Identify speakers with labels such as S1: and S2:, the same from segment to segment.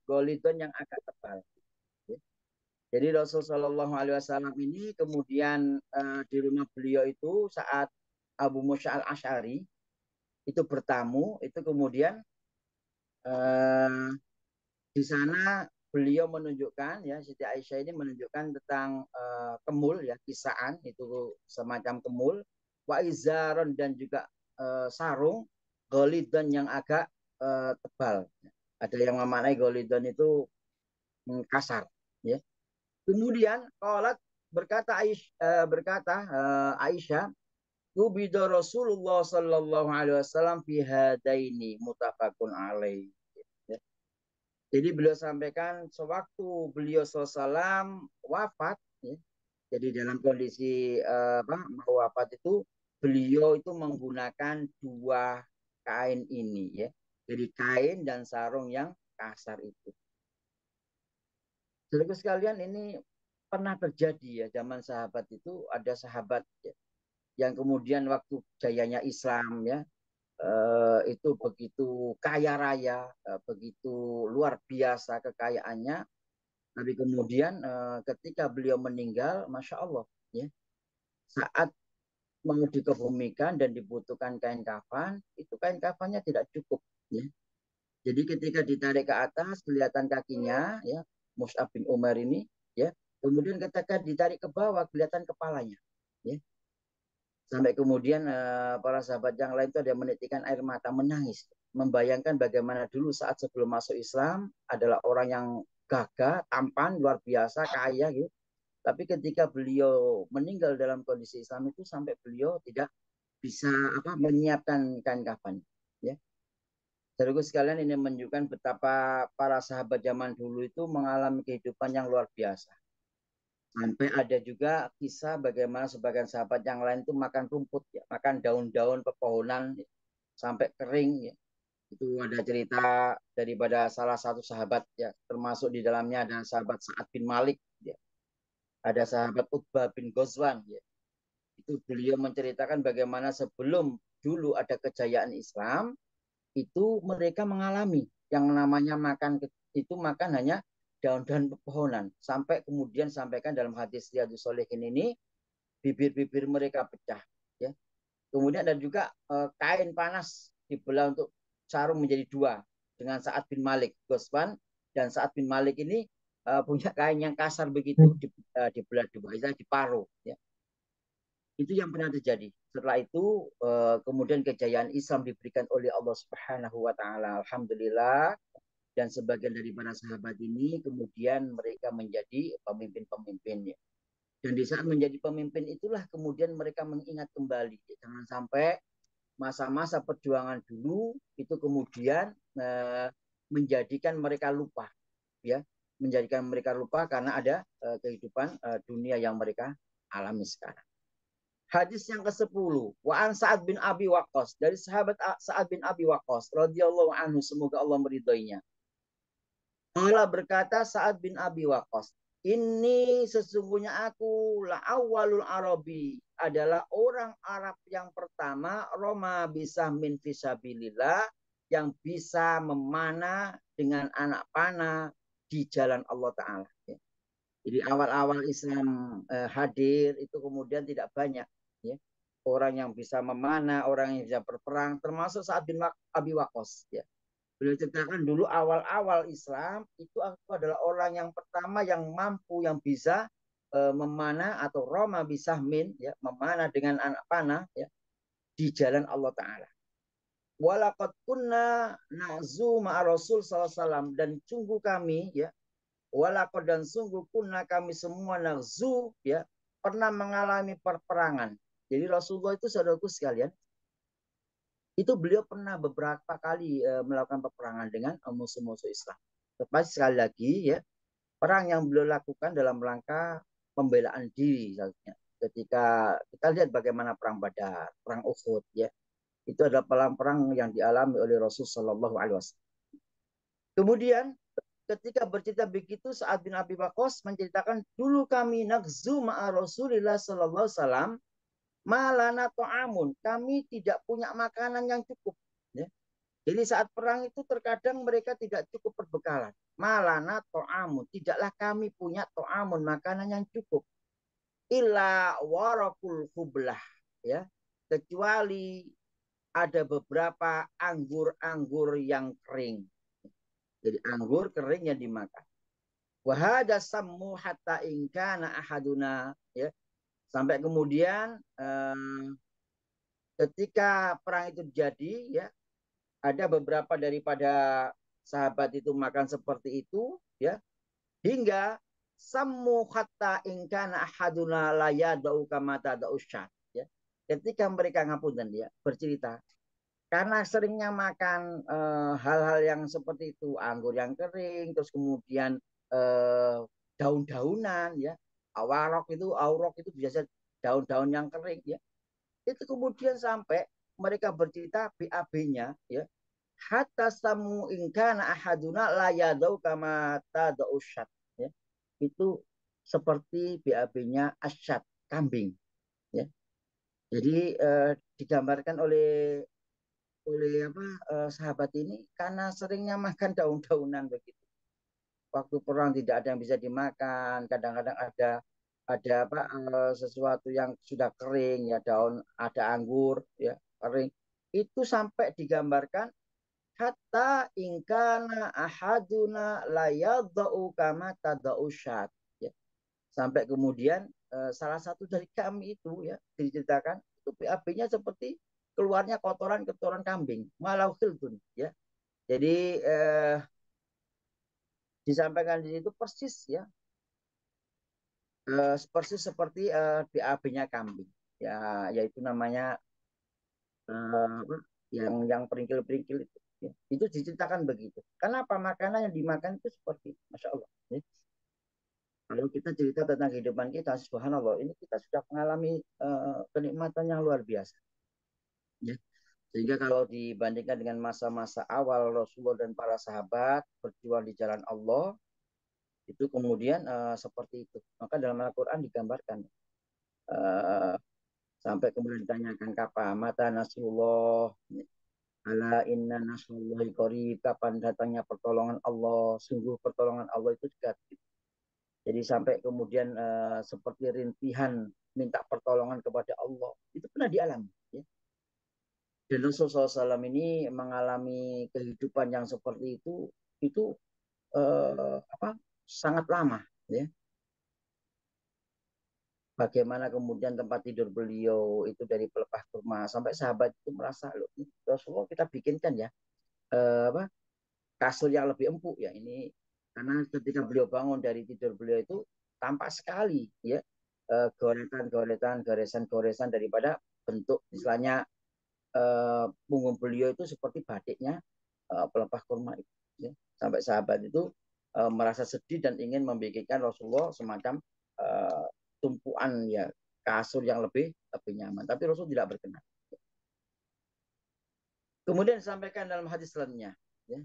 S1: golidon yang agak tebal. Jadi Rasulullah Shallallahu Alaihi Wasallam ini kemudian di rumah beliau itu saat Abu Musa al Ashari itu bertamu, itu kemudian eh, di sana beliau menunjukkan ya Siti Aisyah ini menunjukkan tentang kemul ya kisaan itu semacam kemul wa izaron dan juga sarung golidon yang agak tebal. Ada yang memaknai golidon itu kasar ya. Kemudian qalat Aisyah Ubida Rasulullah sallallahu alaihi wasallam fi hadaini mutafaqun alaih. Ya. Jadi beliau sampaikan sewaktu beliau SAW wafat, ya, jadi dalam kondisi mau wafat itu beliau itu menggunakan dua kain ini, ya, jadi kain dan sarung yang kasar itu. Saudara sekalian ini pernah terjadi ya zaman sahabat itu ada sahabat ya, yang kemudian waktu jayanya Islam ya itu begitu kaya raya, begitu luar biasa kekayaannya. Tapi kemudian ketika beliau meninggal, masya Allah, ya, saat mau dikebumikan dan dibutuhkan kain kafan, itu kain kafannya tidak cukup. Ya. Jadi ketika ditarik ke atas, kelihatan kakinya, ya, Mus'ab bin Umar ini, ya. Kemudian ketika ditarik ke bawah, kelihatan kepalanya. Ya. Sampai kemudian para sahabat yang lain itu ada yang menitikkan air mata, menangis, membayangkan bagaimana dulu saat sebelum masuk Islam adalah orang yang gagah, tampan, luar biasa, kaya gitu. Tapi ketika beliau meninggal dalam kondisi Islam itu sampai beliau tidak bisa menyiapkan kain kafan. Ya. Saudaraku sekalian ini menunjukkan betapa para sahabat zaman dulu itu mengalami kehidupan yang luar biasa. Sampai ada juga kisah bagaimana sebagian sahabat yang lain itu makan rumput, ya, makan daun-daun pepohonan ya, sampai kering. Ya. Itu ada cerita daripada salah satu sahabat ya, termasuk di dalamnya ada sahabat Sa'ad bin Malik, ya. Ada sahabat Utbah bin Ghazwan. Ya. Itu beliau menceritakan bagaimana sebelum dulu ada kejayaan Islam, itu mereka mengalami yang namanya makan itu makan hanya daun-daun pepohonan sampai kemudian sampaikan dalam hadis Riyadhus Shalihin ini bibir-bibir mereka pecah ya. Kemudian dan juga kain panas dibelah untuk sarung menjadi dua dengan Sa'ad bin Malik Ghazwan dan Sa'ad bin Malik ini punya kain yang kasar begitu dibelah dua diparuh ya. Itu yang pernah terjadi. Setelah itu kemudian kejayaan Islam diberikan oleh Allah Subhanahu wa taala. Alhamdulillah, dan sebagian dari para sahabat ini kemudian mereka menjadi pemimpin-pemimpinnya. Dan di saat menjadi pemimpin itulah kemudian mereka mengingat kembali. Jangan sampai masa-masa perjuangan dulu itu kemudian menjadikan mereka lupa, ya, menjadikan mereka lupa karena ada kehidupan dunia yang mereka alami sekarang. Hadis yang ke-10. Wa an Sa'ad bin Abi Waqqas. Dari sahabat Sa'ad bin Abi Waqqas radhiyallahu anhu, semoga Allah meridhoinya. Allah berkata Sa'ad bin Abi Waqqas, ini sesungguhnya aku la awalul Arabi, adalah orang Arab yang pertama Roma bisa min fisabilillah, yang bisa memanah dengan anak panah di jalan Allah Ta'ala. Jadi awal-awal Islam hadir itu kemudian tidak banyak, ya, orang yang bisa memanah, orang yang bisa berperang, termasuk Sa'ad bin Abi Waqqas. Ya. Beliau ceritakan dulu awal-awal Islam itu aku adalah orang yang pertama yang mampu, yang bisa memanah atau Roma bisa min, ya, memanah dengan anak panah, ya, di jalan Allah Ta'ala. Walaqad kunna na'zu ma'a Rasul SAW, dan sungguh kami, ya, walaqad dan sungguh kunna kami semua na'zu, ya, pernah mengalami perperangan. Jadi Rasulullah itu saudaraku sekalian, itu beliau pernah beberapa kali melakukan peperangan dengan musuh-musuh Islam. Tetapi sekali lagi ya, perang yang beliau lakukan dalam rangka pembelaan diri. Ketika kita lihat bagaimana perang Badar, perang Uhud, ya, itu adalah perang-perang yang dialami oleh Rasulullah SAW. Kemudian ketika bercerita begitu, Sa'ad bin Abi Waqqas menceritakan dulu kami nagzu ma'a Rasulillah sallallahu alaihi wasallam malana ta'amun, kami tidak punya makanan yang cukup, ya. Jadi saat perang itu terkadang mereka tidak cukup perbekalan. malana to'amun, tidaklah kami punya to'amun, makanan yang cukup, illa warakul hublah, ya, kecuali ada beberapa anggur-anggur yang kering. Jadi anggur kering yang dimakan. Wahada sammu hatta ingkana ahaduna, ya, sampai kemudian ketika perang itu terjadi, ya, ada beberapa daripada sahabat itu makan seperti itu, ya, hingga sammu hatta ingkana ahaduna la yadau kama tadau syat, ya. Ketika mereka ngapunten, ya, bercerita karena seringnya makan hal-hal yang seperti itu, anggur yang kering, terus kemudian daun-daunan, ya, aurok itu biasa daun-daun yang kering, ya. Itu kemudian sampai mereka bercerita BAB-nya, ya, hatta samu ingkana ahaduna la yadau kama tadau syat, ya. Itu seperti BAB-nya asyat, kambing, ya. Jadi digambarkan oleh apa sahabat ini karena seringnya makan daun-daunan begitu. Waktu perang tidak ada yang bisa dimakan, kadang-kadang ada apa sesuatu yang sudah kering, ya, daun, ada anggur, ya, kering. Itu sampai digambarkan hatta ingkana ahaduna la yadau kama tadau syat, ya. Sampai kemudian salah satu dari kami itu, ya, diceritakan itu BAB-nya seperti keluarnya kotoran-kotoran kambing, malau khiltun, ya. Jadi disampaikan di situ persis, ya, persis seperti BAB-nya kambing, ya, yaitu namanya yang peringkil-peringkil itu, ya. Itu diceritakan begitu. Kenapa makanan yang dimakan itu seperti, masya Allah, ya. Kalau kita cerita tentang kehidupan kita, subhanallah, ini kita sudah mengalami kenikmatan yang luar biasa, ya. Sehingga kalau dibandingkan dengan masa-masa awal Rasulullah dan para sahabat berjuang di jalan Allah, itu kemudian seperti itu. Maka dalam Al-Quran digambarkan uh, sampai kemudian ditanyakan kapan mata Nasrullah, ala inna nasrullahi qarib, kapan datangnya pertolongan Allah, sungguh pertolongan Allah itu dekat. Jadi sampai kemudian seperti rintihan minta pertolongan kepada Allah, itu pernah dialami, ya. Dan Rasulullah SAW ini mengalami kehidupan yang seperti itu apa sangat lama, ya. Bagaimana kemudian tempat tidur beliau itu dari pelepah kurma, sampai sahabat itu merasa, loh, Rasulullah kita bikinkan, ya, apa kasur yang lebih empuk, ya, ini karena ketika beliau bangun dari tidur beliau itu tampak sekali, ya, goresan-goresan, goresan-goresan daripada bentuk istilahnya punggung beliau itu seperti batiknya pelepah kurma itu, ya. Sampai sahabat itu merasa sedih dan ingin membikinkan Rasulullah semacam uh, tumpuan, ya, kasur yang lebih nyaman, tapi Rasul tidak berkenan. Kemudian disampaikan dalam hadis lainnya, ya,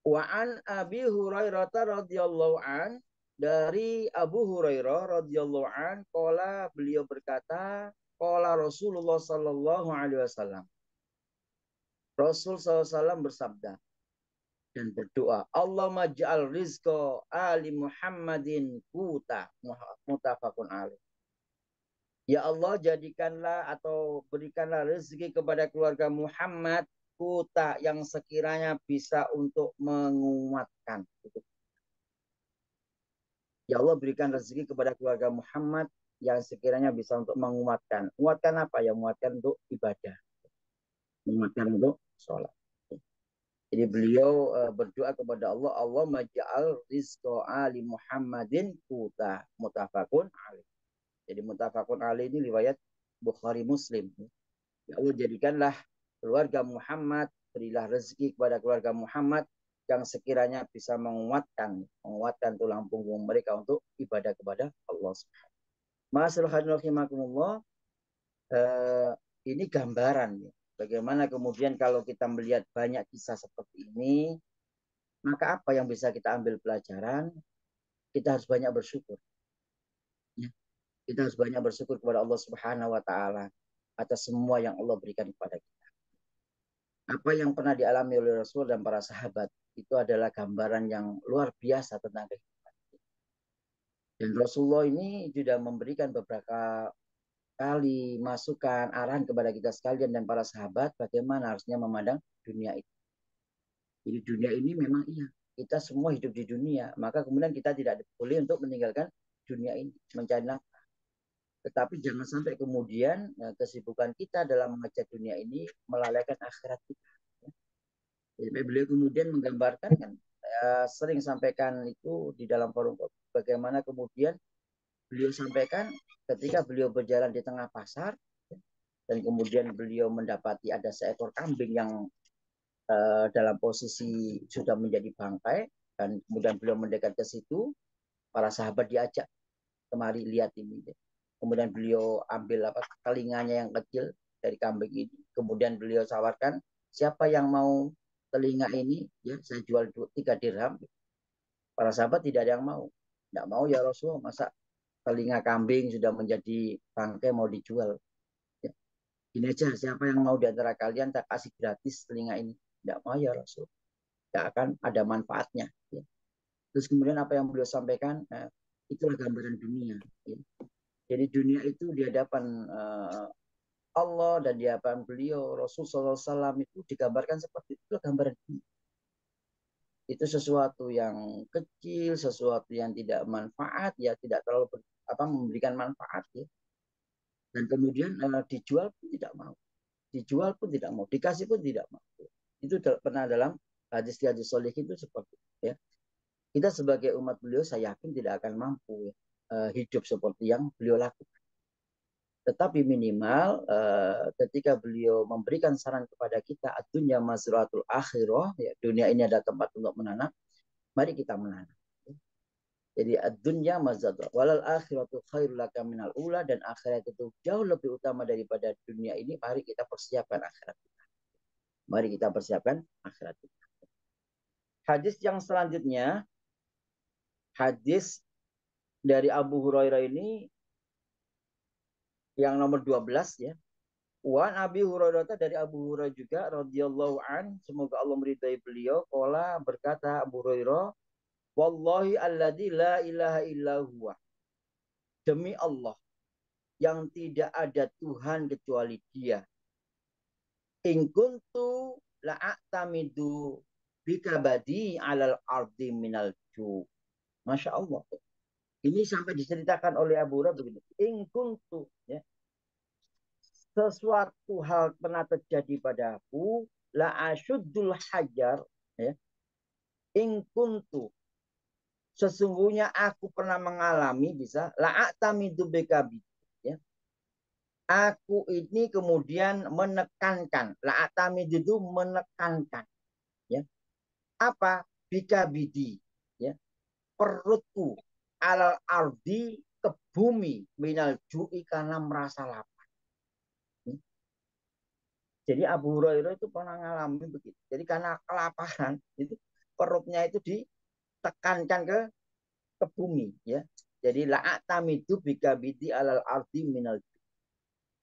S1: wa an Abi Hurairah radhiyallahu an, dari Abu Hurairah radhiyallahu an, qala, beliau berkata, qala Rasulullah sallallahu alaihi wasallam, Rasul SAW bersabda dan berdoa, Allahumma ja'al rizqa ali Muhammadin kuta, mutafakun alaih. Ya Allah, jadikanlah atau berikanlah rezeki kepada keluarga Muhammad kuta yang sekiranya bisa untuk menguatkan. Ya Allah, berikan rezeki kepada keluarga Muhammad yang sekiranya bisa untuk menguatkan. Menguatkan apa? Ya, menguatkan untuk ibadah. Menguatkan untuk sholat. Jadi beliau berdoa kepada Allah, Allah maj'al rizqa ali Muhammadin kuta, mutafakun alaih. Jadi mutafakun alaih ini riwayat Bukhari Muslim. Ya Allah, jadikanlah keluarga Muhammad, berilah rezeki kepada keluarga Muhammad yang sekiranya bisa menguatkan tulang punggung mereka untuk ibadah kepada Allah Subhanahu. Ma'asyiral hadirin rahimakumullah, ini gambaran, ya, bagaimana kemudian kalau kita melihat banyak kisah seperti ini, maka apa yang bisa kita ambil pelajaran? Kita harus banyak bersyukur, ya. Kita harus banyak bersyukur kepada Allah Subhanahu wa taala atas semua yang Allah berikan kepada kita. Apa yang pernah dialami oleh Rasul dan para sahabat, itu adalah gambaran yang luar biasa tentang kehidupan. Dan Rasulullah ini sudah memberikan beberapa kali masukan, arahan kepada kita sekalian dan para sahabat bagaimana harusnya memandang dunia itu. Jadi dunia ini memang iya, kita semua hidup di dunia, maka kemudian kita tidak boleh untuk meninggalkan dunia ini, mencari nafkah. Tetapi jangan sampai kemudian kesibukan kita dalam mengejar dunia ini melalaikan akhirat kita. Jadi beliau kemudian menggambarkan kan, sering sampaikan itu di dalam forum bagaimana kemudian beliau sampaikan ketika beliau berjalan di tengah pasar dan kemudian beliau mendapati ada seekor kambing yang dalam posisi sudah menjadi bangkai dan kemudian beliau mendekat ke situ, para sahabat diajak kemari lihat ini. Kemudian beliau ambil telinganya yang kecil dari kambing ini, kemudian beliau tawarkan siapa yang mau telinga ini, ya saya jual 3 dirham. Para sahabat tidak ada yang mau. Tidak mau ya Rasulullah, masa telinga kambing sudah menjadi bangkai mau dijual. Ya. Ini aja, siapa yang mau di antara kalian tak kasih gratis telinga ini. Tidak mau ya Rasul. Tidak akan ada manfaatnya. Ya. Terus kemudian apa yang beliau sampaikan, itulah gambaran dunia. Ya. Jadi dunia itu di hadapan Allah dan di hadapan beliau, Rasulullah SAW itu digambarkan seperti itu, gambaran dunia. Itu sesuatu yang kecil, sesuatu yang tidak manfaat, ya tidak terlalu memberikan manfaat. Ya. Dan kemudian dijual pun tidak mau. Dijual pun tidak mau, dikasih pun tidak mau. Itu pernah dalam hadis-hadis solih itu seperti itu. Ya. Kita sebagai umat beliau saya yakin tidak akan mampu hidup seperti yang beliau lakukan. Tetapi minimal ketika beliau memberikan saran kepada kita, dunya mazratul akhirah, ya, dunia ini ada tempat untuk menanam, mari kita menanam. Jadi dunya mazratul walal akhiratu khairul laka minal ula, dan akhirat itu jauh lebih utama daripada dunia ini. Mari kita persiapkan akhirat kita. Mari kita persiapkan akhirat kita. Hadis yang selanjutnya, hadis dari Abu Hurairah ini yang nomor 12 ya. Wan Abi Hurairah, dari Abu Hurairah juga radhiyallahu an, semoga Allah meridai beliau, qala berkata Abu Hurairah, wallahi alladzi la ilaha illa huwa, demi Allah yang tidak ada Tuhan kecuali Dia, in kuntu la'atamidu bikabadi alal ardi minal ju. Masya Allah. Ini sampai diceritakan oleh Abu Hurairah begini, in kuntu, ya, sesuatu hal pernah terjadi padaku, la asyuddul hajar, ya, in kuntu, sesungguhnya aku pernah mengalami, bisa la atamidu bekabi, ya, aku ini kemudian menekankan, la atamidu itu menekankan, ya, apa bikabidi, ya, perutku, alal ardi, ke bumi, minal ju'i, karena merasa lapar. Jadi Abu Hurairah itu pernah ngalamin begitu. Jadi karena kelaparan itu perutnya itu ditekankan ke bumi, ya. Jadi la'atamidu bikabidi alal ardi minal.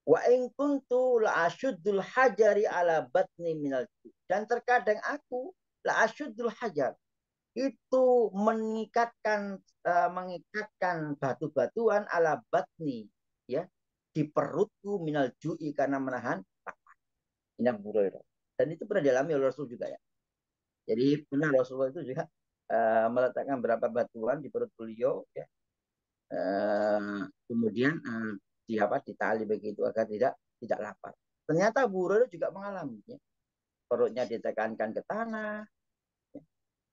S1: Wa in kuntu la'asyuddul hajari ala batni minal. Dan terkadang aku la'asyuddul hajar itu mengikatkan batu-batuan ala batni, ya, di perutku minal ju'i, karena menahan ini Abu Hurairah. Dan itu pernah dialami oleh Rasul juga, ya. Jadi pernah Rasulullah itu juga meletakkan beberapa batuan di perut beliau, ya. Kemudian ditali begitu agar tidak lapar. Ternyata Abu Hurairah juga mengalami, ya. Perutnya ditekankan ke tanah. Ya.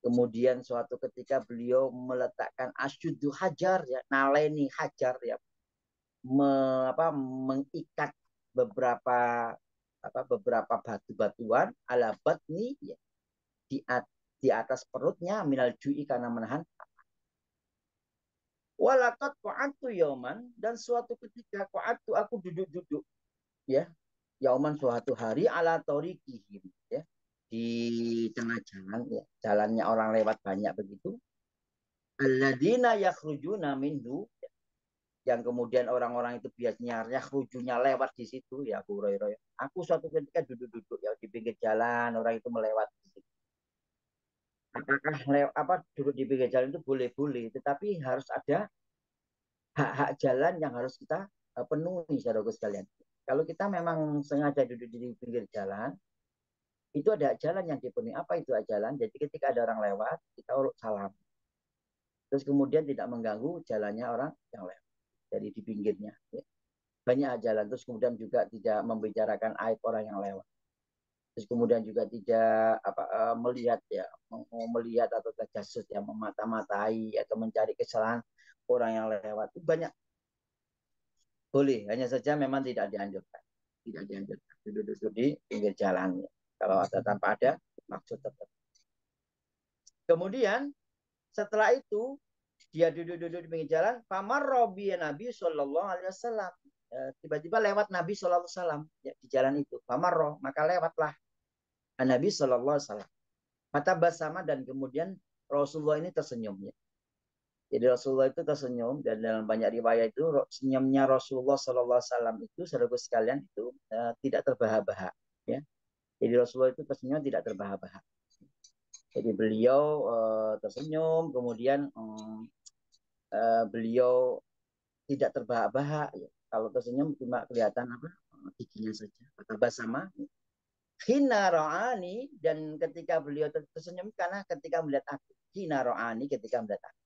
S1: Kemudian suatu ketika beliau meletakkan asyuddu hajar, ya, naleni hajar, ya, mengikat beberapa batu-batuan ala batni, ya, di atas perutnya minal ju'i, karena menahan. Walakat qa'atu yauman, dan suatu ketika qa'atu, aku duduk-duduk, ya, yauman, suatu hari, ala tariqihim, ya, di tengah jalan, ya, jalannya orang lewat banyak begitu, alladzina yakhrujuna minhu, yang kemudian orang-orang itu biasanya yakhrujunya lewat di situ, ya Abu Hurairah. Aku suatu ketika duduk-duduk, ya, di pinggir jalan, orang itu melewati. Apakah duduk di pinggir jalan itu boleh-boleh, tetapi harus ada hak-hak jalan yang harus kita penuhi, saudara sekalian. Kalau kita memang sengaja duduk di pinggir jalan, itu ada jalan yang dipenuhi. Apa itu jalan? Jadi ketika ada orang lewat, kita urut salam. Terus kemudian tidak mengganggu jalannya orang yang lewat. Jadi di pinggirnya. Ya. Banyak jalan. Terus kemudian juga tidak membicarakan aib orang yang lewat. Terus kemudian juga tidak melihat ya, melihat atau terjasus ya, memata-matai atau mencari kesalahan orang yang lewat. Itu banyak. Boleh, hanya saja memang tidak dianjurkan. Tidak dianjurkan. Duduk-duduk di pinggir jalan. Ya. Kalau ada tanpa ada maksud tertentu. Kemudian setelah itu dia duduk-duduk di pinggir jalan, pamar robi Nabi Shallallahu Alaihi Wasallam. Tiba-tiba lewat Nabi Shallallahu Alaihi Wasallam ya, di jalan itu. Pamar maka lewatlah Nabi Shallallahu Alaihi Wasallam. Mata bersama dan kemudian Rasulullah ini tersenyum ya. Jadi Rasulullah itu tersenyum dan dalam banyak riwayat itu senyumnya Rasulullah Shallallahu Alaihi Wasallam itu saudara sekalian itu tidak terbahak-bahak ya. Jadi Rasulullah itu tersenyum tidak terbahak-bahak. Jadi beliau tersenyum, kemudian beliau tidak terbahak-bahak. Ya. Kalau tersenyum cuma kelihatan giginya saja. Kata sama. Hina ro'ani, dan ketika beliau tersenyum karena ketika melihat aku. Hina ro'ani, ketika melihat aku.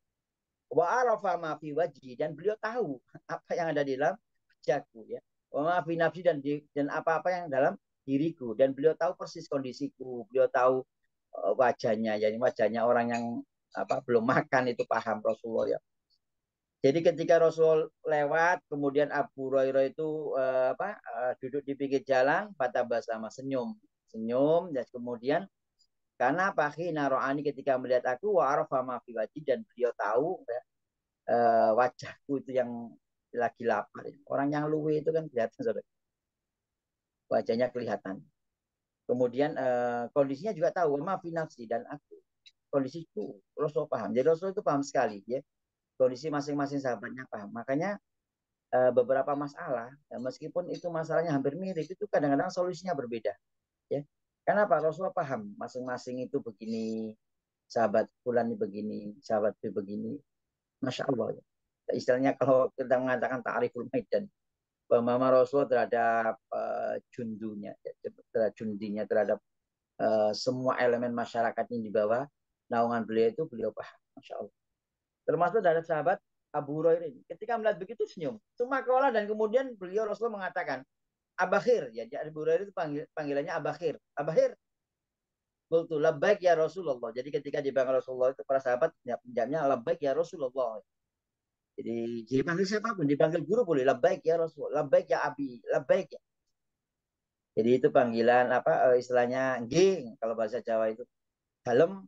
S1: Wa arafa ma fi wajhi, dan beliau tahu apa yang ada di dalam wajahku ya. Wa ma fi nafsi, dan apa-apa yang dalam diriku, dan beliau tahu persis kondisiku, beliau tahu wajahnya, jadi wajahnya orang yang belum makan itu paham Rasulullah ya. Jadi ketika Rasul lewat, kemudian Abu Hurairah itu duduk di pinggir jalan, pada bersama senyum, senyum, dan kemudian karena Pakhi Naroani ketika melihat aku, wa arafa ma fi wajhi, dan beliau tahu ya, wajahku itu yang lagi lapar. Orang yang luwe itu kan kelihatan, saudara. Wajahnya kelihatan. Kemudian kondisinya juga tahu, ma fi nafsi, dan aku kondisi itu Rasul paham. Jadi Rasul itu paham sekali ya. Kondisi masing-masing sahabatnya paham. Makanya beberapa masalah, ya, meskipun itu masalahnya hampir mirip, itu kadang-kadang solusinya berbeda. Ya. Kenapa? Rasulullah paham masing-masing itu begini, sahabat fulan ini begini, sahabat itu begini. Masya Allah. Ya. Istilahnya kalau kita mengatakan ta'riful maidan, pemahaman Rasulullah terhadap jundunya, terhadap jundinya, terhadap semua elemen masyarakat yang di bawah naungan beliau itu beliau paham. Masya Allah. Termasuk dari sahabat Abu Hurairah ini. Ketika melihat begitu senyum. Sumakola, dan kemudian beliau Rasulullah mengatakan, Abakhir, ya Abu Hurairah itu panggilannya Abakhir. Abakhir, qultu labbaik ya Rasulullah. Jadi ketika dipanggil Rasulullah itu para sahabat menjawabnya labbaik ya Rasulullah. Jadi dipanggil siapapun, dipanggil guru boleh, labbaik ya Rasulullah, labbaik ya Abi, labbaik ya. Jadi itu panggilan istilahnya nggih kalau bahasa Jawa itu dalem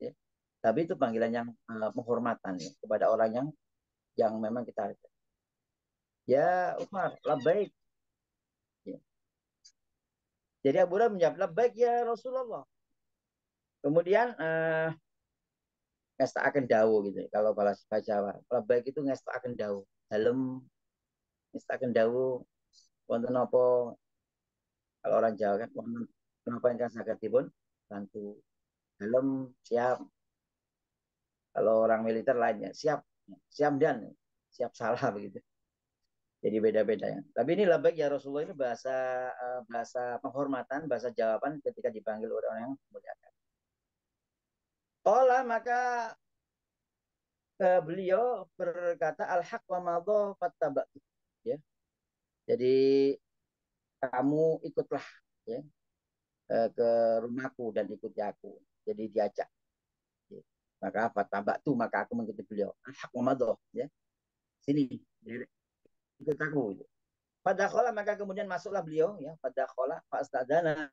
S1: ya. Tapi itu panggilan yang penghormatan ya, kepada orang yang memang kita ya Umar, labbaik. Ya. Jadi Abu Hurairah menjawab labbaik ya Rasulullah. Kemudian ngesta akan dawu gitu. Kalau bahasa Jawa, labbaik itu ngesta akan dawu. Dalem ngesta akan dawu wonten apa, kalau orang Jawa kan wonten kenapa ingkang sagedipun bantu. Dalem siap. Kalau orang militer lainnya siap, siap dan siap salah begitu. Jadi beda-beda ya. Tapi ini labbaik ya Rasulullah ini bahasa penghormatan, bahasa jawaban ketika dipanggil oleh orang yang memuliakan. Qala, maka beliau berkata al-haq wa madha fattaba'tu. Ya. Jadi kamu ikutlah ya, ke rumahku dan ikuti aku. Jadi diajak. Ya. Maka fattaba'tu, maka aku mengikuti beliau. Al-haq wa madha ya. Sini, ikut aku. Pada khola, maka kemudian masuklah beliau ya. Pada khola fa'astadana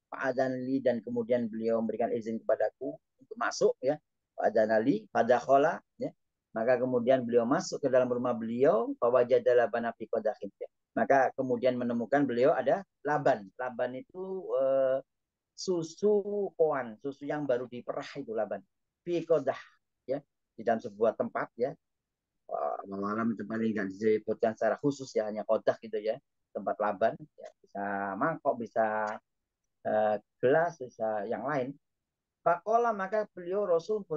S1: fa'adanli, dan kemudian beliau memberikan izin kepadaku untuk masuk ya. Fa'adanali pada khola ya. Maka kemudian beliau masuk ke dalam rumah beliau, fawajadala banafi qadahin ya. Maka kemudian menemukan beliau ada laban. Laban itu susu koan, susu yang baru diperah itu laban. Fi qadah ya, di dalam sebuah tempat ya. Malam itu paling nggak disebutkan secara khusus ya, hanya kodah gitu ya, tempat laban ya, bisa mangkok, bisa gelas, bisa yang lain. Faqala maka beliau Rasul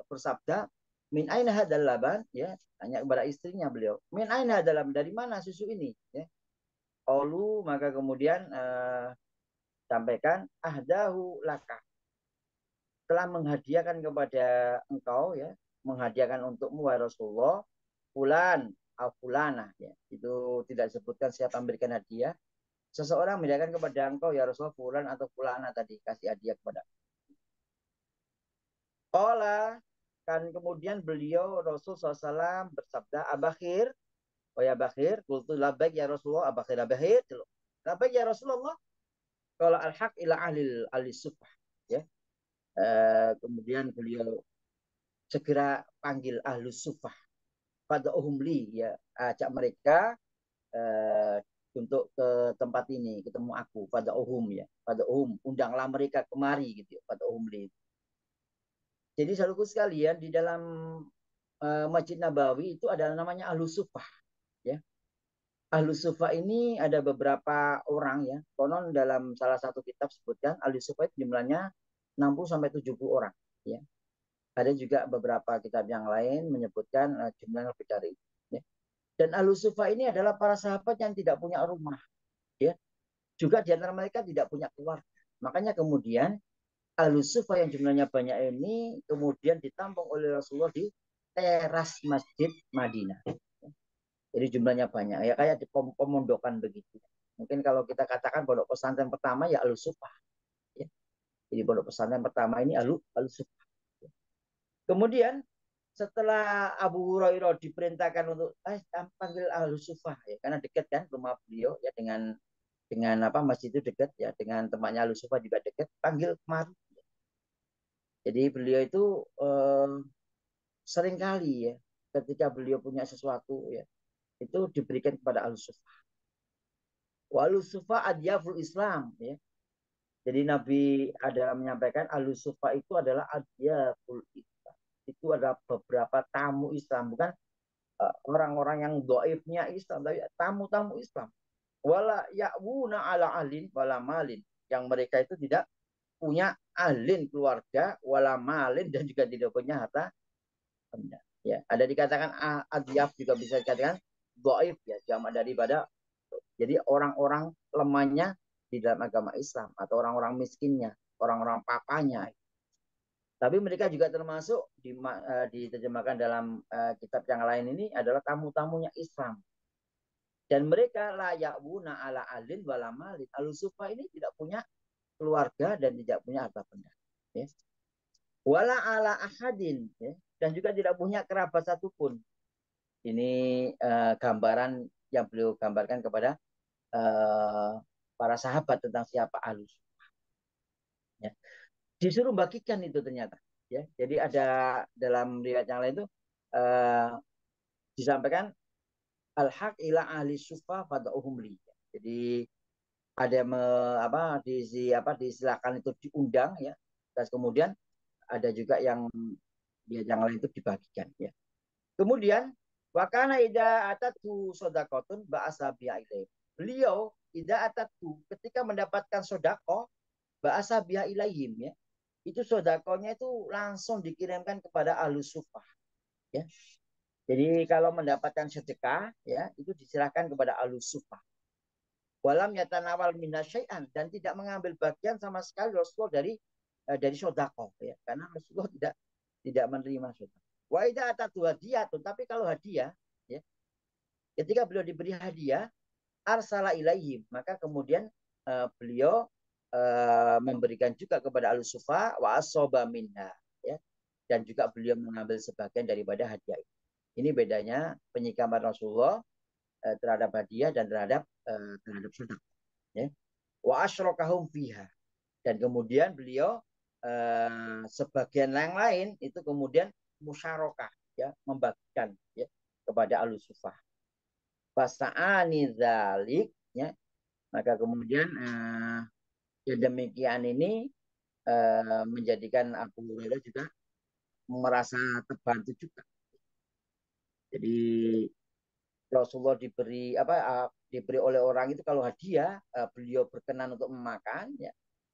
S1: bersabda, min aina hadzal laban, ya, tanya kepada istrinya beliau, min aina hadzal laban, dari mana susu ini, ya. Qalu maka kemudian sampaikan ahdahu laka, telah menghadiahkan kepada engkau, ya, menghadiahkan untukmu wahai Rasulullah fulan fulana, ya. Itu tidak disebutkan siapa memberikan hadiah. Seseorang menghadiahkan kepada engkau ya Rasulullah fulan atau fulana, tadi kasih hadiah kepada. Qala, kan kemudian beliau Rasul SAW bersabda, Abakhir, oh ya Abakhir, kultu labaik ya Rasulullah, Abakhir, Abakhir, labaik ya Rasulullah, kalau al-haq ila ahli sufah, ya. Kemudian beliau segera panggil ahli sufah pada umli, ya, ajak mereka eh, untuk ke tempat ini, ketemu aku pada ya, pada undanglah mereka kemari gitu ya, pada umli. Jadi saudaraku sekalian, di dalam Masjid Nabawi itu ada namanya Ahlus Sufah, ya. Ahlus Sufah ini ada beberapa orang, ya. Konon dalam salah satu kitab sebutkan Ahlus Sufah itu jumlahnya 60 sampai 70 orang, ya. Ada juga beberapa kitab yang lain menyebutkan jumlah lebih dari itu, ya. Dan Ahlus Sufah ini adalah para sahabat yang tidak punya rumah, ya. Juga di antara mereka tidak punya keluarga. Makanya kemudian Ahlus Sufah yang jumlahnya banyak ini kemudian ditampung oleh Rasulullah di teras Masjid Madinah. Jadi jumlahnya banyak, ya, kayak di pemondokan begitu. Mungkin kalau kita katakan pondok pesantren pertama ya Ahlus Sufah, ya. Jadi pondok pesantren pertama ini Ahlus Sufah. Kemudian setelah Abu Hurairah diperintahkan untuk panggil Ahlus Sufah, ya, karena dekat kan rumah beliau, ya, dengan apa, masjid itu dekat, ya, dengan tempatnya Ahlus Sufah juga dekat, panggil kemari. Jadi beliau itu sering kali, ya, ketika beliau punya sesuatu, ya, itu diberikan kepada Ahlus Sufah. Ahlus Sufah adyaful Islam, ya. Jadi Nabi ada menyampaikan Ahlus Sufah itu adalah adyaful Islam. Itu adalah beberapa tamu Islam, bukan orang-orang yang doifnya Islam, tapi tamu-tamu Islam. Wala ya'wuna ala alin wala malin, yang mereka itu tidak punya alin keluarga, wala malin, dan juga tidak punya harta benda. Ya, ada dikatakan adyaf, juga bisa dikatakan doif, ya, jamak daripada. Jadi orang-orang lemahnya di dalam agama Islam, atau orang-orang miskinnya, orang-orang papanya. Tapi mereka juga termasuk diterjemahkan dalam kitab yang lain ini adalah tamu-tamunya Islam. Dan mereka layak wuna ala alin wala malin. Al-Sufa ini tidak punya keluarga dan tidak punya harta benda. Ya. Wala ala ahadin, ya. Dan juga tidak punya kerabat satupun. Ini gambaran yang beliau gambarkan kepada para sahabat tentang siapa Ahlus. Ya. Disuruh bagikan itu ternyata. Ya. Jadi ada dalam riwayat yang lain itu disampaikan al-haq ila ahli sufa fad'uhum li. Jadi ada disilakan itu diundang, ya. Terus kemudian ada juga yang lain itu dibagikan, ya. Kemudian wakana ida atatu sodakotun ba'asa biha ilaih. Beliau ida atatu ketika mendapatkan sodako ba'asa biha ilaihim, ya. Itu sodakonya itu langsung dikirimkan kepada ahlus sufah, ya. Jadi kalau mendapatkan sedekah, ya, itu diserahkan kepada ahlus sufah. Walam yatanawal minasyai'an, dan tidak mengambil bagian sama sekali Rasulullah dari sodako, ya, karena Rasulullah tidak menerima sodako. Wa idza atatu hadiyatun, tapi kalau hadiah, ya, ketika beliau diberi hadiah, arsala ilaihim, maka kemudian beliau memberikan juga kepada al-sufa wa asoba minha, ya, dan juga beliau mengambil sebagian daripada hadiah itu. Ini bedanya penyikapan Rasulullah terhadap hadiah dan terhadap sedekah, ya. Wa asyrokahum fiha, dan kemudian beliau sebagian yang lain itu kemudian musyarakah, ya, membagikan, ya, kepada alusufah. Fasa'ani dzalik, ya, maka kemudian ya demikian ini menjadikan Abu Hurairah juga merasa terbantu juga. Jadi Rasulullah diberi oleh orang itu kalau hadiah, beliau berkenan untuk memakan, ya.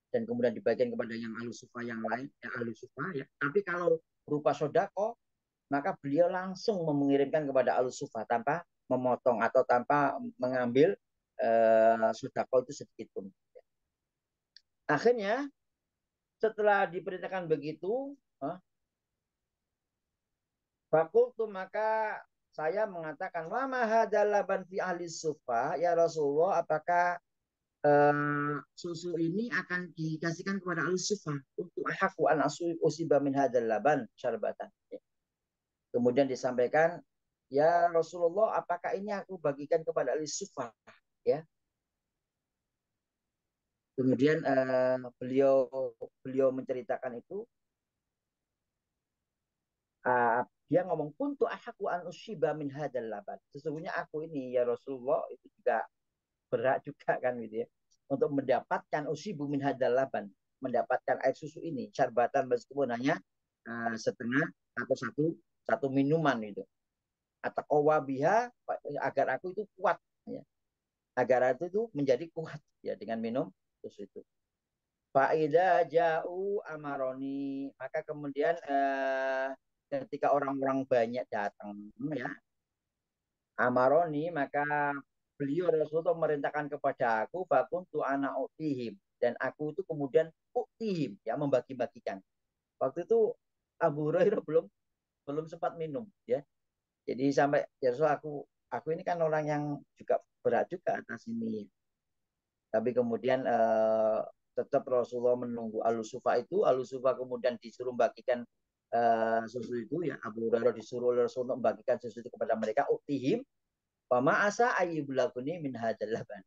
S1: dan kemudian dibagikan kepada yang ahli sufa yang lain, yang ahli sufa ya. Tapi kalau berupa sodako, maka beliau langsung mengirimkan kepada ahli sufa tanpa memotong atau tanpa mengambil sodako itu sedikit pun. Akhirnya setelah diperintahkan begitu, fakultu maka saya mengatakan, lama hadalaban fi ahli sufa, ya Rasulullah, apakah susu ini akan dikasihkan kepada ahli sufa untuk ahku an usiba min hadal laban syarbatan. Kemudian disampaikan, ya Rasulullah, apakah ini aku bagikan kepada ahli sufa? Ya. Kemudian beliau beliau menceritakan itu, dia ngomong kuntu ahku an usiba min hadal laban. Sesungguhnya aku ini ya Rasulullah itu juga berat juga kan gitu ya untuk mendapatkan usibu min hadal laban, mendapatkan air susu ini syarbatan meskipun hanya setengah atau satu minuman itu, atau kawabiha agar aku itu kuat ya. Agar aku itu menjadi kuat ya dengan minum susu itu. Faida ja'u amaroni, maka kemudian ketika orang-orang banyak datang ya, amaroni, maka beliau Rasulullah memerintahkan kepada aku bakuntu ana utihim, dan aku itu kemudian utihim ya, membagi-bagikan. Waktu itu Abu Hurairah belum belum sempat minum ya. Jadi sampai ya Rasul, aku ini kan orang yang juga berat juga atas ini. Tapi kemudian tetap Rasulullah menunggu Al-Sufa itu. Al-Sufa kemudian disuruh bagikan susu itu ya. Abu Hurairah disuruh Rasulullah membagikan susu itu kepada mereka. Utihim Wama asa ayyublaguni min hadzal laban.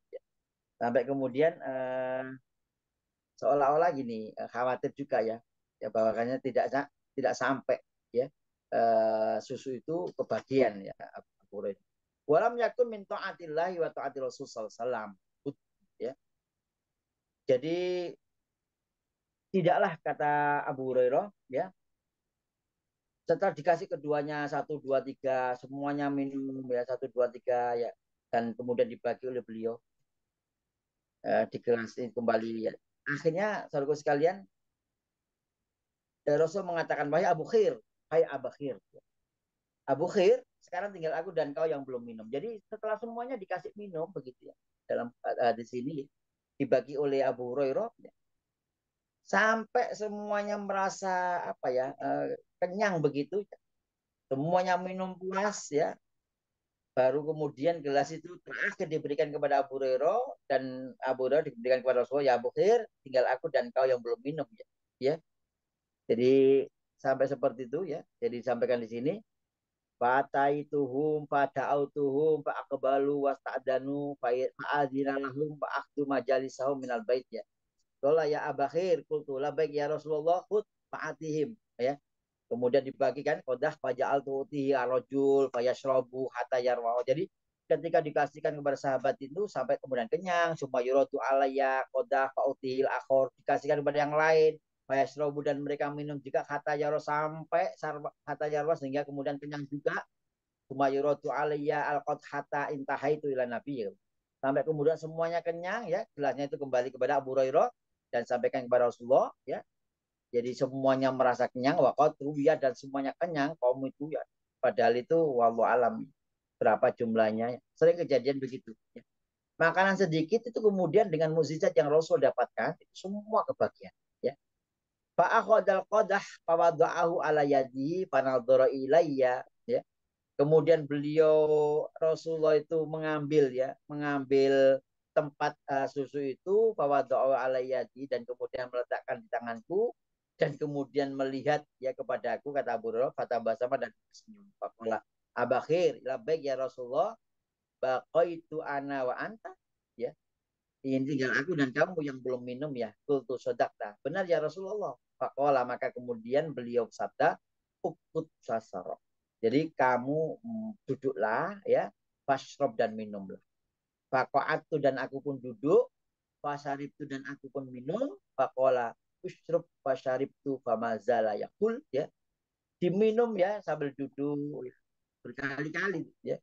S1: Sampai kemudian seolah-olah gini, khawatir juga ya, ya bahwakannya tidak sampai ya susu itu kebagian ya Abu Hurairah. Walam yakun min taatillahi wa taati Rasul sallallahu alaihi wasallam. Ya. Jadi tidaklah kata Abu Hurairah ya, setelah dikasih keduanya satu dua tiga semuanya minum ya satu dua tiga ya, dan kemudian dibagi oleh beliau di kelas ini kembali ya. Akhirnya saudara sekalian, Rasul mengatakan, wahai Abu Khir, hai Abu Khir. Abu Khir, sekarang tinggal aku dan kau yang belum minum. Jadi setelah semuanya dikasih minum begitu ya. Dalam di sini dibagi oleh Abu Hurairah ya, sampai semuanya merasa apa ya kenyang begitu ya. Semuanya minum puas ya. Baru kemudian gelas itu terakhir diberikan kepada Abu Hurairah, dan Abu Hurairah diberikan kepada Rasulullah, ya Abu Khir, tinggal aku dan kau yang belum minum ya. Ya. Jadi sampai seperti itu ya. Jadi disampaikan di sini, fataituhum fada'autuhum fa'aqbalu wasta'danu fa'adzina lahum fa'akhdu majalisahum minal bait ya. Qala ya Abakhir qultu labaik ya Rasulullah khud fa'atihim ya. Kemudian dibagikan kodah faja'al tu'tihi arrojul fayashrabu hatta yarwa. Jadi ketika dikasihkan kepada sahabat itu sampai kemudian kenyang, summa yuratu alayya kodah fa'utihil akhor, dikasihkan kepada yang lain fayashrabu, dan mereka minum juga hatta yarwa, sampai hatta yarwa sehingga kemudian kenyang juga. Summa yuratu alayya alqad hatta intahaitu ila nabi. Sampai kemudian semuanya kenyang ya, gelasnya itu kembali kepada Abu Hurairah dan sampaikan kepada Rasulullah ya. Jadi semuanya merasa kenyang, waqat ruwiyah, dan semuanya kenyang kaum itu ya. Padahal itu wallahu alam berapa jumlahnya. Sering kejadian begitu. Ya. Makanan sedikit itu kemudian dengan mukjizat yang Rasul dapatkan itu semua kebagian. Ya. Fa'akhadal qadah fawada'ahu ala yadihi fanadhara ilayya. Ya. Kemudian beliau Rasulullah itu mengambil tempat susu itu fawada'ahu ala yadi, dan kemudian meletakkan di tanganku, dan kemudian melihat ya kepada aku, kata Abu Hurairah, fatabasama, dan tersenyum. Faqala Abakhir labaik ya Rasulullah, baqaitu ana wa anta ya. Ingin tinggal aku dan kamu yang belum minum ya. Qultu sadaqta. Benar ya Rasulullah. Faqala, maka kemudian beliau sabda, ukut sasara. Jadi kamu duduklah ya, fasrob, dan minumlah. Faqa'atu, dan aku pun duduk, fasaribtu, dan aku pun minum, faqala usrub fasaribtu famazala yakul ya. Diminum ya sambil duduk berkali-kali ya.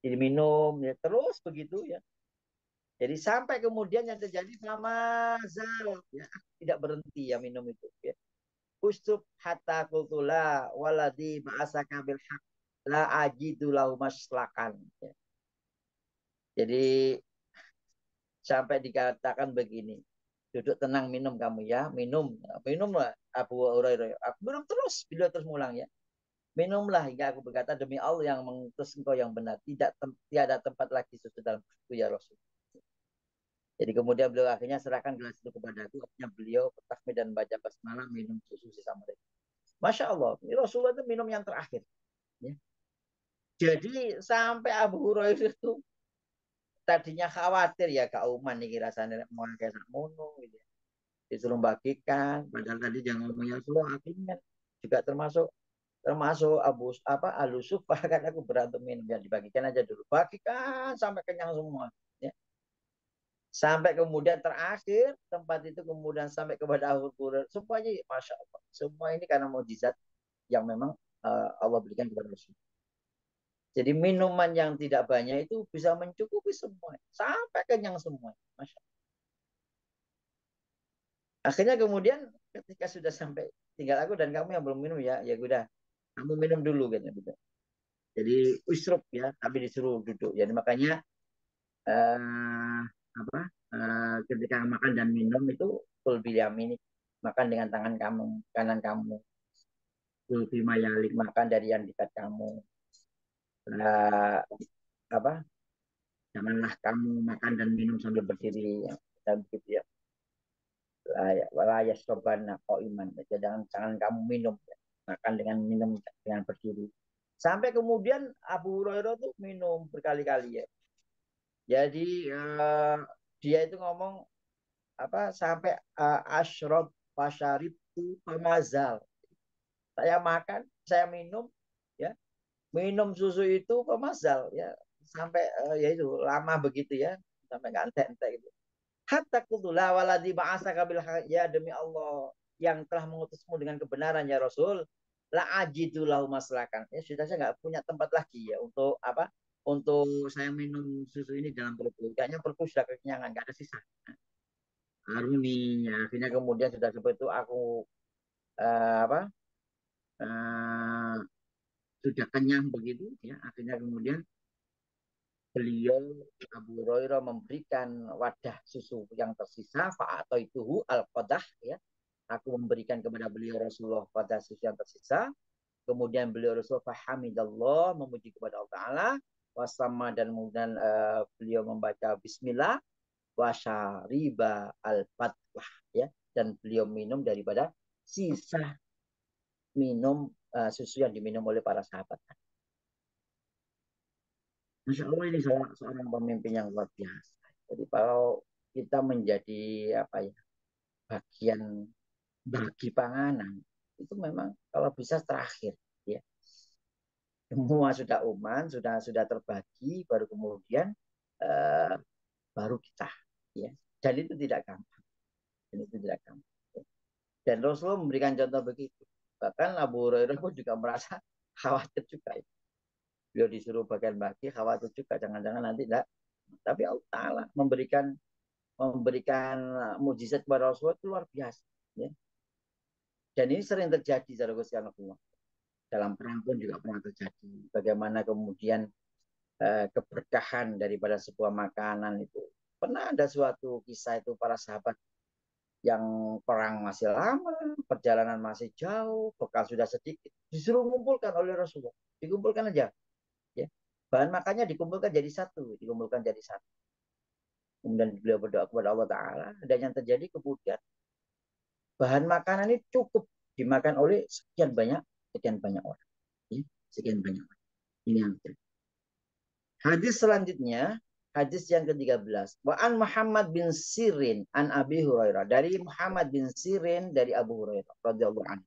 S1: Diminum ya terus begitu ya. Jadi sampai kemudian yang terjadi sama zal, ya, tidak berhenti ya minum itu. Ya. Ustub hatta kultula waladi ba'asaka bil haq la ajidu lahu maslakan. Ya. Jadi sampai dikatakan begini, duduk tenang minum kamu ya, minum, minumlah Abu Hurairah. Aku minum terus, beliau terus mulang ya. Minumlah hingga aku berkata demi Allah yang mengutus engkau yang benar, tiada tempat lagi susu dalam perutku ya Rasul. Jadi kemudian beliau akhirnya serahkan gelas itu kepadaku, akhirnya beliau bertakbir dan baca basmalah minum susu sisa mereka. Masya Allah, Rasulullah itu minum yang terakhir. Ya. Jadi sampai Abu Hurairah itu tadinya khawatir ya Kak Uman nih rasanya mau kayak mono gitu. Disuruh bagikan, padahal tadi jangan ngomongnya Rasulullah akhirnya juga termasuk termasuk Abu apa Alusuf bahkan aku berantem minum ya dibagikan aja dulu bagikan sampai kenyang semua ya. Sampai kemudian terakhir tempat itu kemudian sampai kepada Abu Hurairah semuanya masya Allah semua ini karena mukjizat yang memang Allah berikan kepada Rasul. Jadi minuman yang tidak banyak itu bisa mencukupi semua sampai kenyang semua. Masya Allah. Akhirnya kemudian ketika sudah sampai tinggal aku dan kamu yang belum minum ya ya udah kamu minum dulu gitu. Jadi usrup ya tapi disuruh duduk. Jadi makanya eh, apa ketika makan dan minum itu kul ini makan dengan tangan kamu kanan kamu kul mayalik makan dari yang dekat kamu apa janganlah kamu makan dan minum sambil berdiri ya. Dan begitu ya walaya sobana iman jangan kamu minum ya. Makan dengan minum dengan berdiri sampai kemudian Abu Hurairah tuh minum berkali-kali ya jadi dia itu ngomong apa sampai asyrab wasyaribtu pemazal. Saya makan, saya minum, ya minum susu itu pemazal, ya sampai ya itu lama begitu ya, sampai nggak ente gitu. Hatta kutulah waladi ba'asa kabil ya demi Allah yang telah mengutusmu dengan kebenaran ya Rasul. La ajidulahu maslakan. Ya sudah saya nggak punya tempat lagi ya untuk apa? Untuk saya minum susu ini dalam perutku. Kayaknya perutku sudah kekenyangan, nggak ada sisa. Arumi. Ya, akhirnya kemudian sudah seperti itu aku apa uh, sudah kenyang begitu ya. Akhirnya kemudian beliau Abu Hurairah memberikan wadah susu yang tersisa atau itu al qadah ya. Aku memberikan kepada beliau Rasulullah wadah susu yang tersisa. Kemudian beliau Rasulullah fahamidallah memuji kepada Allah Taala wasama dan kemudian beliau membaca Bismillah wasyariba al-fatlah ya dan beliau minum daripada sisa minum susu yang diminum oleh para sahabat. Masya Allah ini seorang pemimpin yang luar biasa. Jadi kalau kita menjadi apa ya bagian bagi panganan itu memang kalau bisa terakhir ya semua sudah sudah terbagi baru kemudian uh, baru kita ya dan itu tidak gampang dan itu tidak gampang. Dan Rasulullah memberikan contoh begitu. Bahkan Abu Hurairah pun juga merasa khawatir juga. Beliau disuruh bagian bagi, khawatir juga. Jangan-jangan nanti tidak. Tapi Allah Ta'ala memberikan mujizat kepada Rasulullah itu luar biasa. Ya. Dan ini sering terjadi, Allah. Dalam perang pun juga pernah terjadi. Bagaimana kemudian keberkahan daripada sebuah makanan itu. Pernah ada suatu kisah itu para sahabat yang perang masih lama, perjalanan masih jauh, bekal sudah sedikit, disuruh mengumpulkan oleh Rasulullah. Dikumpulkan aja. Ya. Bahan makannya dikumpulkan jadi satu, dikumpulkan jadi satu. Kemudian beliau berdoa kepada Allah Ta'ala, dan yang terjadi kemudian bahan makanan ini cukup dimakan oleh sekian banyak orang. Ya. Sekian banyak orang. Ini yang terjadi. Hadis selanjutnya, hadis yang ke-13. Wa an Muhammad bin Sirin an Abi Hurairah. Dari Muhammad bin Sirin dari Abu Hurairah radhiyallahu anhu.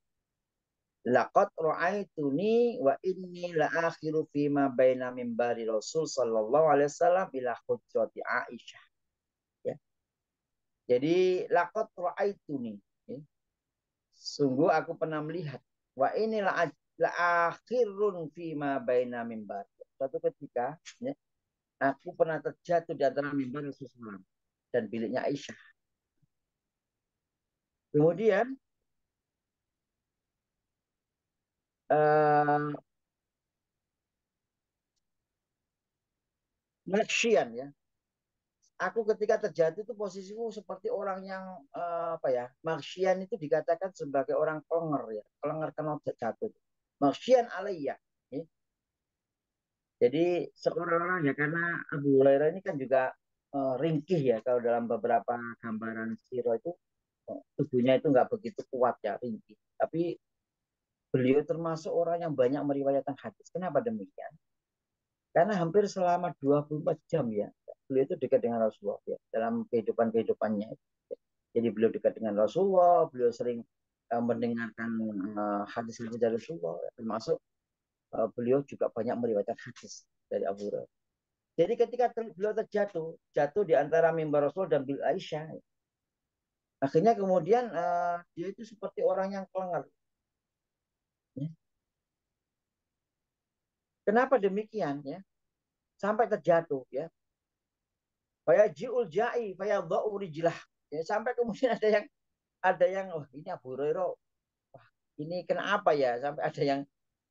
S1: Laqad ra'aituni wa inni la akhiru fi ma baina mimbari Rasul sallallahu alaihi wasallam ila hujrati Aisyah. Ya. Jadi laqad ra'aituni. Ya. Sungguh aku pernah melihat wa ini la akhirun fi ma baina mimbar. Suatu ketika ya, Aku pernah terjatuh di antara mimbar Rasulullah dan biliknya Aisyah. Kemudian eh, Maksian ya. Aku ketika terjatuh itu posisiku seperti orang yang apa ya? Maksian itu dikatakan sebagai orang kelengar ya. Kelengar karena jatuh. Maksian alaiya. Ya. Jadi seorang-orang ya karena Abu Hurairah ini kan juga ringkih ya kalau dalam beberapa gambaran siro itu tubuhnya itu nggak begitu kuat ya ringkih. Tapi beliau termasuk orang yang banyak meriwayatkan hadis. Kenapa demikian? Karena hampir selama 24 jam ya, beliau itu dekat dengan Rasulullah ya, dalam kehidupannya. Jadi beliau dekat dengan Rasulullah, beliau sering mendengarkan hadis-hadis dari Rasulullah, termasuk beliau juga banyak meriwayatkan hadis dari Abu Hurairah. Jadi ketika beliau jatuh di antara mimbar Rasul dan Bil Aisyah, akhirnya kemudian dia itu seperti orang yang kelengar. Ya. Kenapa demikian ya? Sampai terjatuh ya. Jiul ja'i, fayadha'u rijlah. Ya, sampai kemudian ada yang oh ini Abu Hurairah, wah ini kenapa ya sampai ada yang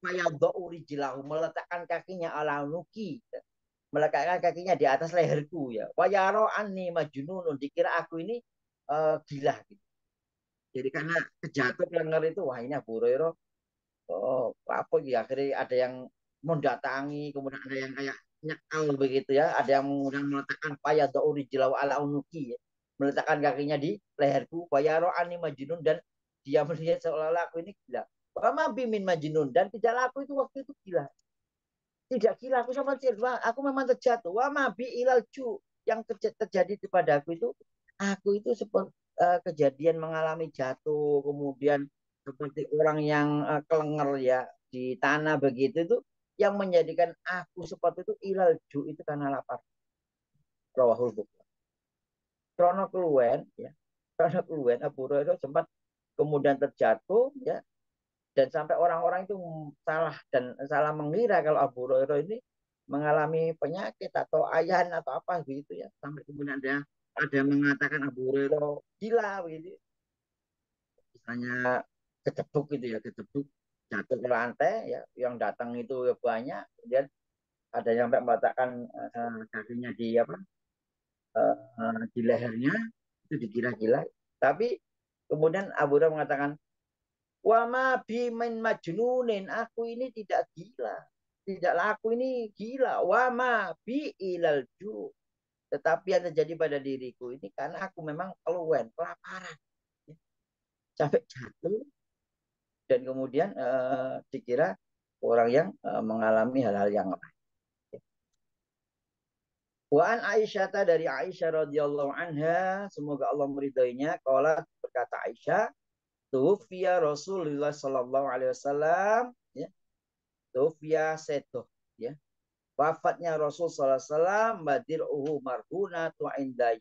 S1: fayadha'u rijlahu meletakkan kakinya ala nuki, meletakkan kakinya di atas leherku ya. Wayaro anni majnunun dikira aku ini gila gitu. Jadi karena kejatuh pelenggar itu wah ini Abu Hurairah oh apa ya akhirnya ada yang mendatangi kemudian ada yang kayak nyekal begitu ya ada yang kemudian meletakkan payah dauri jilau ala unuki ya. Meletakkan kakinya di leherku bayaro ani majnun dan dia melihat seolah-olah aku ini gila Wama bimin majnun dan tidaklah aku itu waktu itu gila tidak gila aku sama tidak aku memang terjatuh wama bi ilal ju yang terjadi kepada aku itu seperti kejadian mengalami jatuh kemudian seperti orang yang kelenger ya di tanah begitu itu yang menjadikan aku seperti itu ilal ju itu karena lapar rawahul bukhari krono keluwen ya krono keluwen Abu Hurairah sempat kemudian terjatuh ya dan sampai orang-orang itu salah mengira kalau Abu Hurairah ini mengalami penyakit atau ayan atau apa gitu ya sampai kemudian ada yang mengatakan Abu Hurairah gila begitu misalnya kecebuk gitu ya kecebuk jatuh ke lantai ya yang datang itu ya banyak kemudian ada yang sampai meletakkan kakinya di apa di lehernya itu dikira gila tapi kemudian Abu Hurairah mengatakan wama bimin majnunin aku ini tidak gila tidaklah aku ini gila wama bi ilal ju tetapi yang terjadi pada diriku ini karena aku memang keluhan kelaparan sampai jatuh dan kemudian dikira orang yang mengalami hal-hal yang lain. Waan Aisyah dari Aisyah radhiyallahu anha semoga Allah meridainya qala berkata Aisyah tufiya Rasulullah sallallahu alaihi wasallam ya tufiya seto ya wafatnya Rasul sallallahu alaihi wasallam badir'uhu marhunatu inda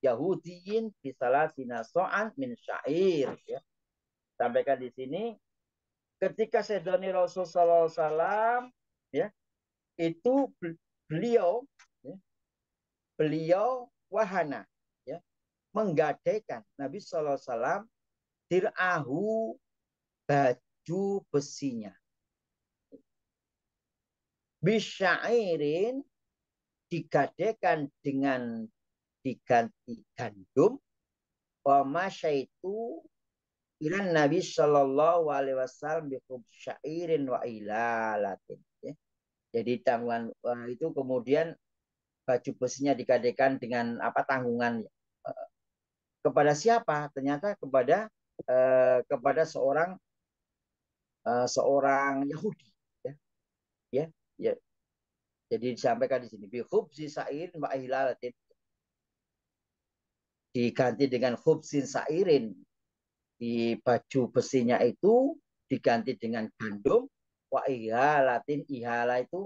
S1: Yahudiyin bisalasina so'an min syair ya sampaikan di sini ketika Sedoni Rasul sallallahu alaihi wasallam ya itu beliau ya, beliau wahana ya menggadaikan Nabi sallallahu alaihi wasallam dirahu baju besinya bisyairin digadaikan dengan diganti gandum wa masyaitu ilan Nabi sallallahu alaihi wasallam bi syairin wa ilalatin ya. Jadi tanggungan itu kemudian baju besinya digadekan dengan apa tanggungan kepada siapa? Ternyata kepada seorang Yahudi ya. Ya, ya. Jadi disampaikan di sini bi khubzi sa'ir wa ihlalatin diganti dengan khubzin sa'irin di baju besinya itu diganti dengan gandum wa ihalatin ihala itu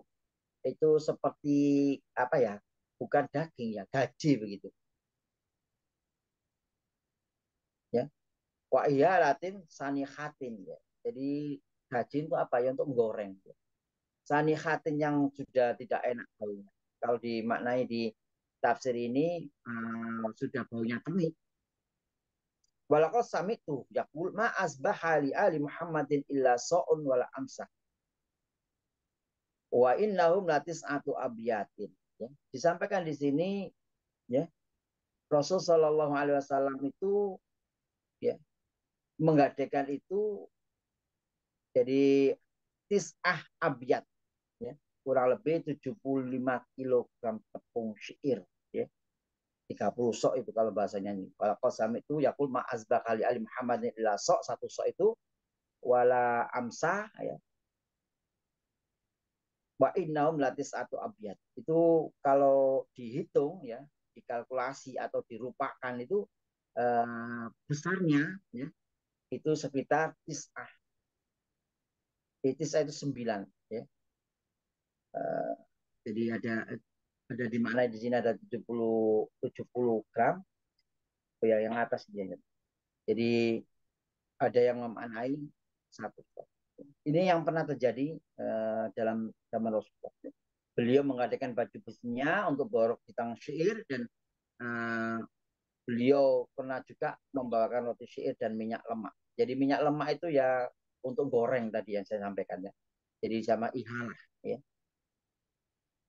S1: seperti apa ya bukan daging ya gaji begitu ya wa iya latin sanihatin ya jadi gaji itu apa ya untuk goreng ya. Sanihatin yang sudah tidak enak baunya kalau dimaknai di tafsir ini sudah baunya kenik. Walaqad sami'tu yaqul ma asbaha li ali Muhammadin illa sa'un wala amsa. Wa innahum latis'atu abyatin. Ya. Disampaikan di sini ya, Rasul Shallallahu Alaihi Wasallam itu ya menggadaikan itu jadi tis'ah abyat ya, kurang lebih 75 kilogram tepung syair ya. 30 sok itu kalau bahasanya ini. Kalau kosam itu yakul ma'azbah kali ali Muhammad illa sok, satu sok itu wala amsa ya. Wa innahum latis atau abyad. Itu kalau dihitung ya, dikalkulasi atau dirupakan itu besarnya ya, itu sekitar tis'ah. Tis'ah itu 9 ya. Jadi ada di mana di sini ada 70 gram ya, yang atas dia. Jadi ada yang memaknai satu. Ini yang pernah terjadi dalam zaman Rasulullah. Beliau mengadakan baju besinya untuk borok di tang syair dan uh, beliau pernah juga membawakan roti syair dan minyak lemak. Jadi minyak lemak itu ya untuk goreng tadi yang saya sampaikan ya. Jadi sama ihalah ya.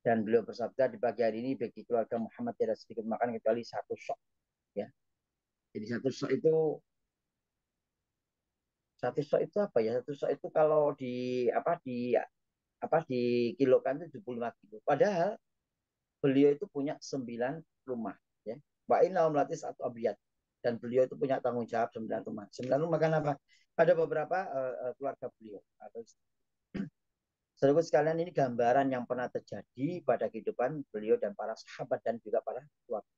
S1: Dan beliau bersabda di pagi hari ini bagi keluarga Muhammad tidak sedikit makan kecuali satu sok ya. Jadi satu sok itu apa ya? Satu sok itu kalau di kilokan itu 75 kilo. Padahal beliau itu punya 9 rumah ya. Wa inna umlatis atau abiyat, dan beliau itu punya tanggung jawab 9 rumah. 9 rumah kan apa? Ada beberapa keluarga beliau atau saudara sekalian, ini gambaran yang pernah terjadi pada kehidupan beliau dan para sahabat dan juga para keluarga.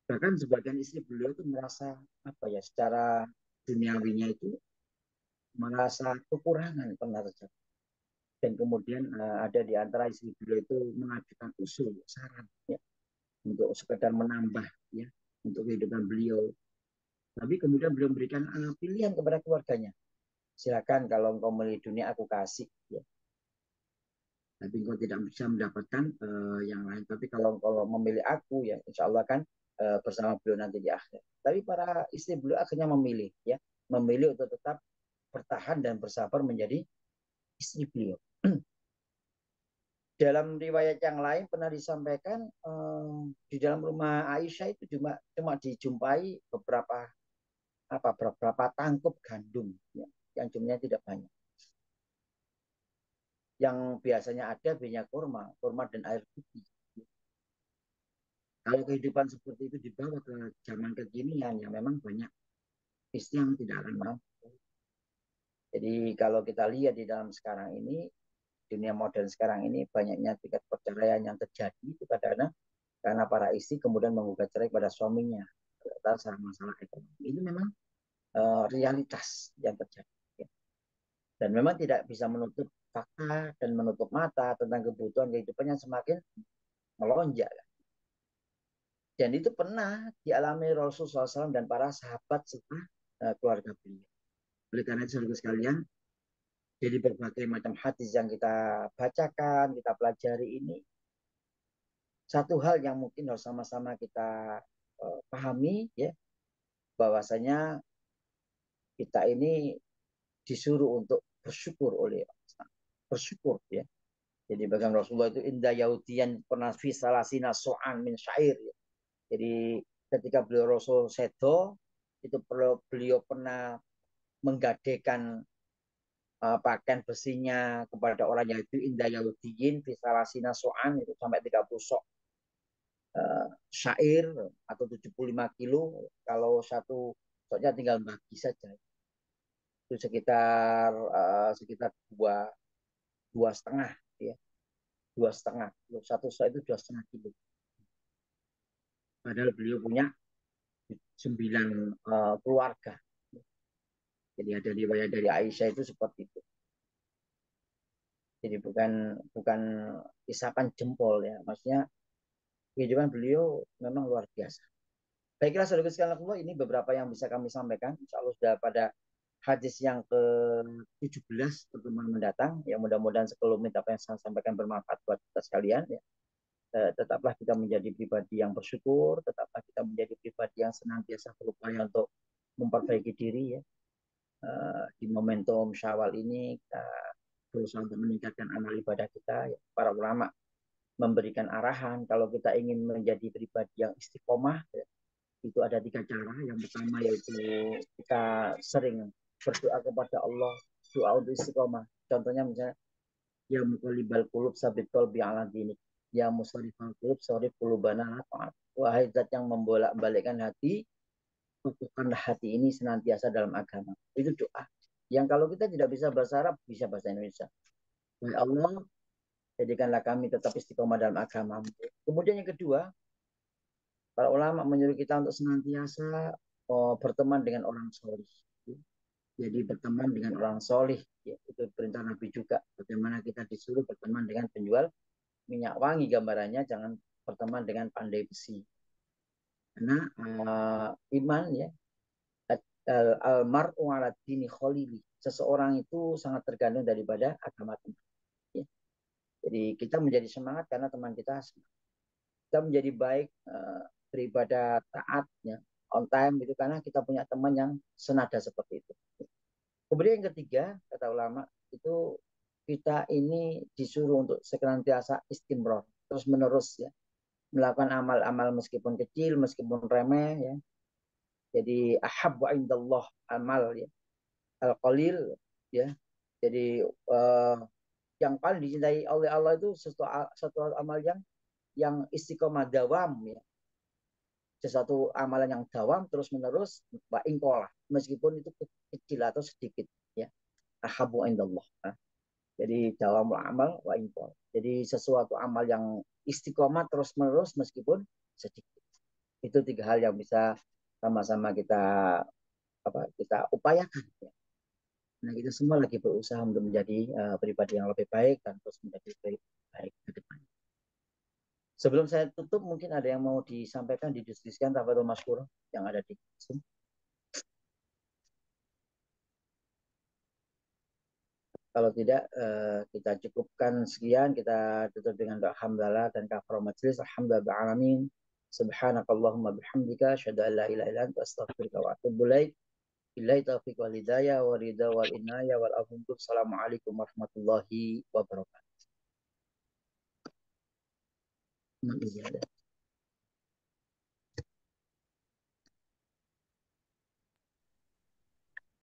S1: Bahkan sebagian istri beliau itu merasa apa ya, secara duniawinya itu merasa kekurangan pernah terjadi. Dan kemudian ada di antara istri beliau itu mengajukan usul saran ya, untuk sekedar menambah ya untuk kehidupan beliau. Tapi kemudian beliau memberikan pilihan kepada keluarganya. Silakan, kalau engkau memilih dunia aku kasih ya. Tapi engkau tidak bisa mendapatkan yang lain. Tapi kalau engkau memilih aku ya insya Allah kan bersama beliau nanti di akhir. Tapi para istri beliau akhirnya memilih ya, memilih untuk tetap bertahan dan bersabar menjadi istri beliau. Dalam riwayat yang lain pernah disampaikan di dalam rumah Aisyah itu cuma dijumpai beberapa tangkup gandum ya, yang jumlahnya tidak banyak. Yang biasanya ada minyak kurma dan air putih. Kalau kehidupan seperti itu dibawa ke zaman kekinian, ya memang banyak istri yang tidak akan mau. Jadi kalau kita lihat di dalam sekarang ini, dunia modern sekarang ini, banyaknya tingkat perceraian yang terjadi itu kadang-kadang karena para istri kemudian menggugat cerai pada suaminya atas masalah ekonomi. Ini memang realitas yang terjadi. Ya. Dan memang tidak bisa menutup fakta dan menutup mata tentang kebutuhan kehidupan yang semakin melonjak. Dan itu pernah dialami Rasulullah SAW dan para sahabat serta keluarga beliau. Oleh karena itu, saudara sekalian, jadi berbagai macam hadis yang kita bacakan, kita pelajari ini, satu hal yang mungkin harus sama-sama kita pahami, ya, bahwasanya kita ini disuruh untuk bersyukur oleh Allah. Bersyukur, ya. Jadi bagaimana Rasulullah itu indah Yahudian pernah fi salasina so'an min syair. Ya. Jadi ketika beliau Rasul sedo, itu beliau pernah menggadekan pakaian besinya kepada orang Yahudi indah Yahudiyin fi salasina so'an, itu sampai 30 sok syair atau 75 kilo. Kalau satu soknya tinggal bagi saja. Itu sekitar dua setengah ya, 2,5 satu sok itu 2,5 kilo. Padahal beliau punya 9 keluarga. Jadi ada riwayat dari Aisyah itu seperti itu. Jadi bukan isapan jempol ya, maksudnya kehidupan beliau memang luar biasa. Baiklah saudara sekalian, ini beberapa yang bisa kami sampaikan. Insya Allah sudah pada hadis yang ke-17 pertemuan mendatang. Ya mudah-mudahan sekelumit apa yang saya sampaikan bermanfaat buat kita sekalian. Ya. Tetaplah kita menjadi pribadi yang bersyukur, tetaplah kita menjadi pribadi yang senantiasa berupaya untuk memperbaiki diri ya. Di momentum Syawal ini kita berusaha untuk meningkatkan amal ibadah kita. Ya. Para ulama memberikan arahan kalau kita ingin menjadi pribadi yang istiqomah ya, itu ada 3 cara. Yang pertama yaitu kita sering berdoa kepada Allah, doa untuk istiqomah. Contohnya misalnya ya muqallibal qulub sabit qalbi ala dinik, ya musarrifal qulub sarif qulubana ala ta'at. Wahai zat yang membolak-balikkan hati, kukuhkanlah hati ini senantiasa dalam agama. Itu doa. Yang kalau kita tidak bisa bahasa Arab, bisa bahasa Indonesia. Wahai Allah, jadikanlah kami tetap istiqomah dalam agama. Kemudian yang kedua, para ulama menyuruh kita untuk senantiasa berteman dengan orang solih. Jadi berteman dengan orang solih, ya, itu perintah Nabi juga. Bagaimana kita disuruh berteman dengan penjual minyak wangi, gambarannya jangan berteman dengan pandai besi. Karena iman ya, al-mar'u ala dini khalili. Seseorang itu sangat tergantung daripada agama teman. Ya. Jadi kita menjadi semangat karena teman kita semangat. Kita menjadi baik, beribadah taat, ya, on time gitu karena kita punya teman yang senada seperti itu. Kemudian yang ketiga, kata ulama, itu kita ini disuruh untuk senantiasa istimror, terus menerus ya, melakukan amal-amal meskipun kecil, meskipun remeh ya. Jadi ahabbu indallah amal ya, al-qalil ya. Jadi yang paling dicintai oleh Allah itu satu amal yang istiqomah dawam ya. Sesuatu amalan yang dawam terus menerus wa ingkolah meskipun itu kecil atau sedikit ya. Ahabbu indallah. Jadi dalam amal wa impor. Jadi sesuatu amal yang istiqomah terus menerus meskipun sedikit. Itu 3 hal yang bisa sama-sama kita upayakan. Ya. Nah kita semua lagi berusaha untuk menjadi pribadi yang lebih baik dan terus menjadi lebih baik ke depan. Sebelum saya tutup, mungkin ada yang mau disampaikan, didiskusikan Tafatul Masykur yang ada di Zoom. Kalau tidak, kita cukupkan sekian. Kita tutup dengan doa hamdalah dan kafar majlis. Alhamdulillah alamin. Subhanakallahumma bihamdika asyhadu an la ilaha illa anta astaghfiruka wa atubu ilaik. Billahi taufiq wal hidayah wa ridha wal inayah wal afun. Assalamualaikum warahmatullahi wabarakatuh.